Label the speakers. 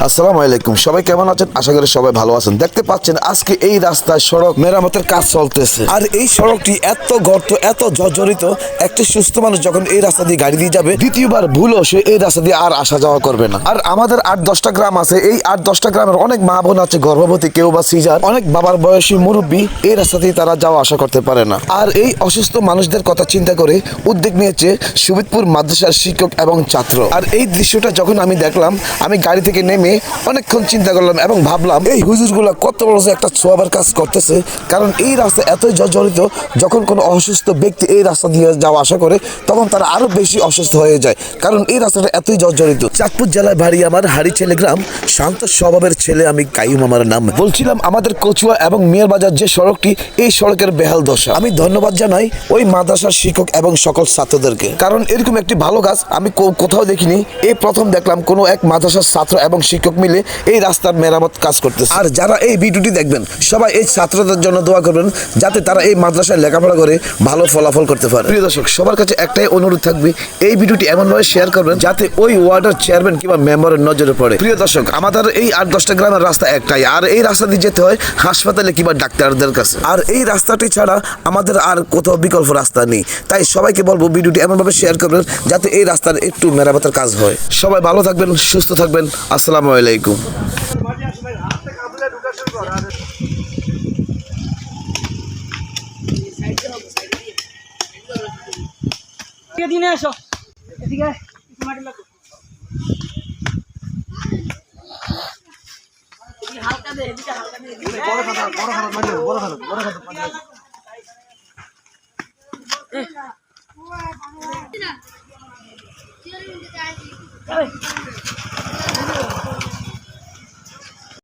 Speaker 1: আসসালামু আলাইকুম, সবাই কেমন আছেন? আশা করি সবাই ভালো আছেন। দেখতে পাচ্ছেন আজকে এই রাস্তায় সড়ক মেরামতের কাজ চলতেছে, আর এই সড়কটি এত গর্ত, এত জর্জরিত, একটা সুস্থ মানুষ যখন এই রাস্তা দিয়ে গাড়ি দিয়ে যাবে, দ্বিতীয়বার ভুলও সে এই রাস্তা দিয়ে আর আসা যাওয়া করবে না। আর আমাদের 8-10টা গ্রাম আছে, এই 8-10টা গ্রামের অনেক মা বোন আছে গর্ভবতী, কেউ বা সিজার, অনেক বাবার বয়সী মুরব্বী, এই রাস্তা দিয়ে তারা যাওয়া আসা করতে পারে না। আর এই অসুস্থ মানুষদের কথা চিন্তা করে উদ্যোগ নিয়েছে সুবিদপুর মাদ্রাসার শিক্ষক এবং ছাত্র। আর এই দৃশ্যটা যখন আমি দেখলাম, আমি গাড়ি থেকে নেমে অনেকক্ষণ চিন্তা করলাম এবং ভাবলাম এই হুজুরগুলা কত বড় যে একটা সোয়াবের কাজ করতেছে। কারণ এই রাস্তা এতই জর্জরিত, যখন কোনো অসুস্থ ব্যক্তি এই রাস্তা দিয়ে যাওয়া আসা করে তখন তারা আরো বেশি অসুস্থ হয়ে যায়, কারণ এই রাস্তাটা এতই জর্জরিত। চাঁদপুর জেলায় বাড়ি আমার, হাড়িছেলে গ্রাম, শান্ত স্বভাবের ছেলে আমি, কাইয়ুম আমার নাম। বলছিলাম আমাদের কচুয়া এবং মিয়ার বাজার যে সড়কটি, এই সড়কের বেহাল দশা। আমি ধন্যবাদ জানাই ওই মাদ্রাসার শিক্ষক এবং সকল ছাত্রদেরকে, কারণ এরকম একটি ভালো কাজ আমি কোথাও দেখিনি। এই প্রথম দেখলাম কোনো এক মাদ্রাসার ছাত্র এবং শিক্ষক মিলে এই রাস্তার মেরামত কাজ করতেছে। আর যারা এই ভিডিওটি দেখবেন সবাই এই ছাত্রদের জন্য দোয়া করবেন, যাতে তারা এই মাদ্রাসায় লেখাপড়া করে ভালো ফলাফল করতে পারে। প্রিয় দর্শক, সবার কাছে একটাই অনুরোধ থাকবে, এই ভিডিওটি এমনভাবে শেয়ার করবেন যাতে ওই ওয়ার্ডের চেয়ারম্যান কিংবা মেম্বারের নজরে পড়ে। প্রিয় দর্শক, আমাদের এই 8-10টা গ্রামের রাস্তা একটাই, আর এই রাস্তা দিয়ে যেতে হয় হাসপাতালে কিংবা ডাক্তারদের কাছে। আর এই রাস্তাটি ছাড়া আমাদের আর কোথাও বিকল্প রাস্তা নেই। তাই সবাইকে বলবো ভিডিওটি এমনভাবে শেয়ার করবেন যাতে এই রাস্তার একটু মেরামতের কাজ হয়। সবাই ভালো থাকবেন, সুস্থ থাকবেন। আসসালামু আলাইকুম।
Speaker 2: দিনে এসো এদিকে মাটি লাগো হালকা দে, এদিকে হালকা দে, বড় খাতা মাটি, বড় খাতা